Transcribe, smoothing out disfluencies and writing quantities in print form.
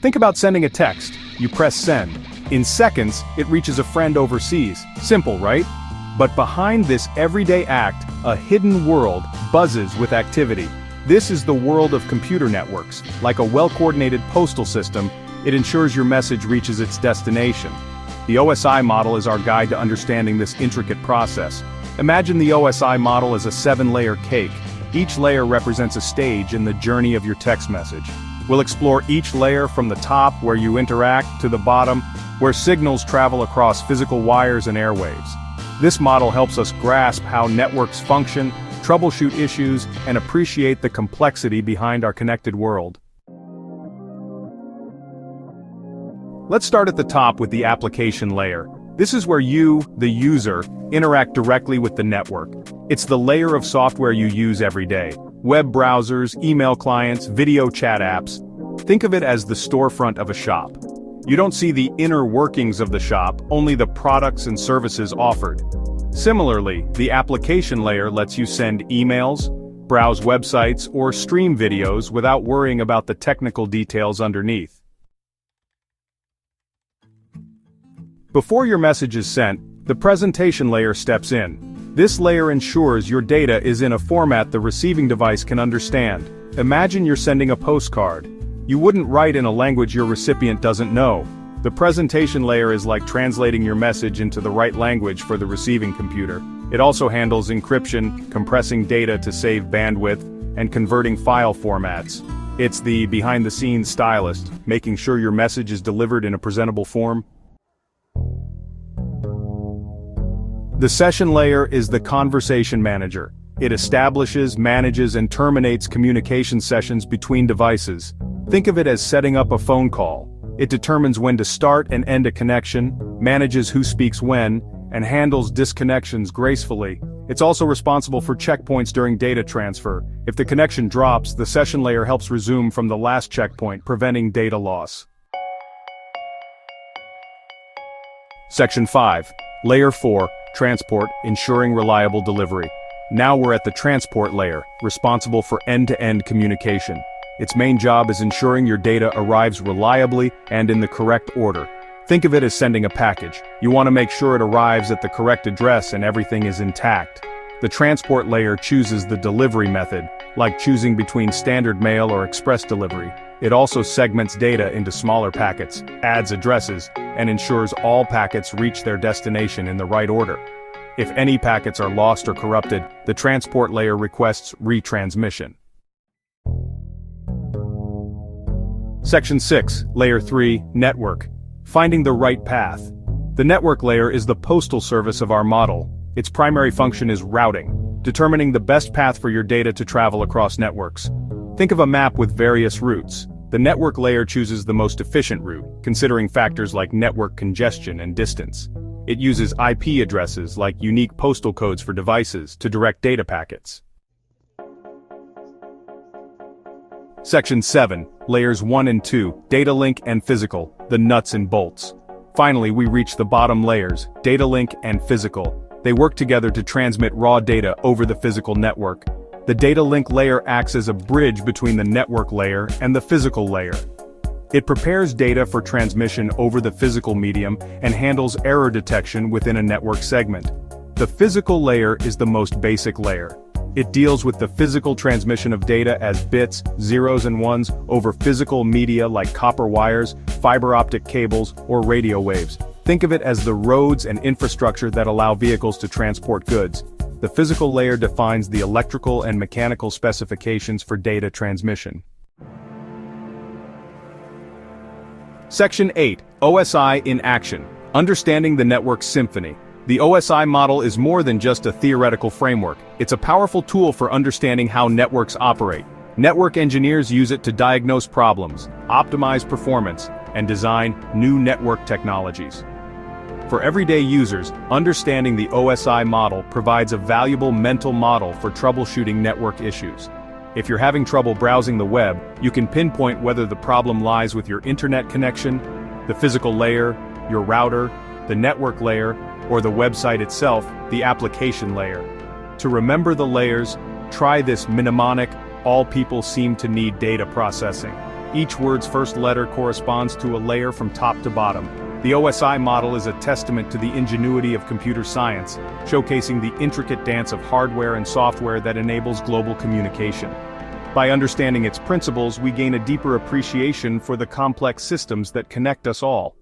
Think about sending a text. You press send. In seconds, it reaches a friend overseas. Simple, right? But behind this everyday act, a hidden world buzzes with activity. This is the world of computer networks. Like a well-coordinated postal system, it ensures your message reaches its destination. The OSI model is our guide to understanding this intricate process. Imagine the OSI model as a 7-layer cake. Each layer represents a stage in the journey of your text message. We'll explore each layer from the top, where you interact, to the bottom, where signals travel across physical wires and airwaves. This model helps us grasp how networks function, troubleshoot issues, and appreciate the complexity behind our connected world. Let's start at the top with the application layer. This is where you, the user, interact directly with the network. It's the layer of software you use every day. Web browsers, email clients, video chat apps. Think of it as the storefront of a shop. You don't see the inner workings of the shop, only the products and services offered. Similarly, the application layer lets you send emails, browse websites, or stream videos without worrying about the technical details underneath. Before your message is sent, the presentation layer steps in. This layer ensures your data is in a format the receiving device can understand. Imagine you're sending a postcard. You wouldn't write in a language your recipient doesn't know. The presentation layer is like translating your message into the right language for the receiving computer. It also handles encryption, compressing data to save bandwidth, and converting file formats. It's the behind-the-scenes stylist, making sure your message is delivered in a presentable form. The session layer is the conversation manager. It establishes, manages, and terminates communication sessions between devices. Think of it as setting up a phone call. It determines when to start and end a connection, manages who speaks when, and handles disconnections gracefully. It's also responsible for checkpoints during data transfer. If the connection drops, the session layer helps resume from the last checkpoint, preventing data loss. Section 5. Layer 4. Transport, ensuring reliable delivery. Now we're at the transport layer, responsible for end-to-end communication. Its main job is ensuring your data arrives reliably and in the correct order. Think of it as sending a package. You want to make sure it arrives at the correct address and everything is intact. The transport layer chooses the delivery method, like choosing between standard mail or express delivery. It also segments data into smaller packets, adds addresses, and ensures all packets reach their destination in the right order. If any packets are lost or corrupted, the transport layer requests retransmission. Section 6, Layer 3, Network. Finding the right path. The network layer is the postal service of our model. Its primary function is routing, determining the best path for your data to travel across networks. Think of a map with various routes. The network layer chooses the most efficient route, considering factors like network congestion and distance. It uses IP addresses like unique postal codes for devices to direct data packets. Section 7, Layers 1 and 2, Data Link and Physical, the nuts and bolts. Finally, we reach the bottom layers, Data Link and Physical. They work together to transmit raw data over the physical network. The data link layer acts as a bridge between the network layer and the physical layer. It prepares data for transmission over the physical medium and handles error detection within a network segment. The physical layer is the most basic layer. It deals with the physical transmission of data as bits, zeros and ones, over physical media like copper wires, fiber optic cables, or radio waves. Think of it as the roads and infrastructure that allow vehicles to transport goods. The physical layer defines the electrical and mechanical specifications for data transmission. Section 8, OSI in Action. Understanding the Network Symphony. The OSI model is more than just a theoretical framework. It's a powerful tool for understanding how networks operate. Network engineers use it to diagnose problems, optimize performance, and design new network technologies. For everyday users, understanding the OSI model provides a valuable mental model for troubleshooting network issues. If you're having trouble browsing the web, you can pinpoint whether the problem lies with your internet connection, the physical layer, your router, the network layer, or the website itself, the application layer. To remember the layers, try this mnemonic: all people seem to need data processing. Each word's first letter corresponds to a layer from top to bottom. The OSI model is a testament to the ingenuity of computer science, showcasing the intricate dance of hardware and software that enables global communication. By understanding its principles, we gain a deeper appreciation for the complex systems that connect us all.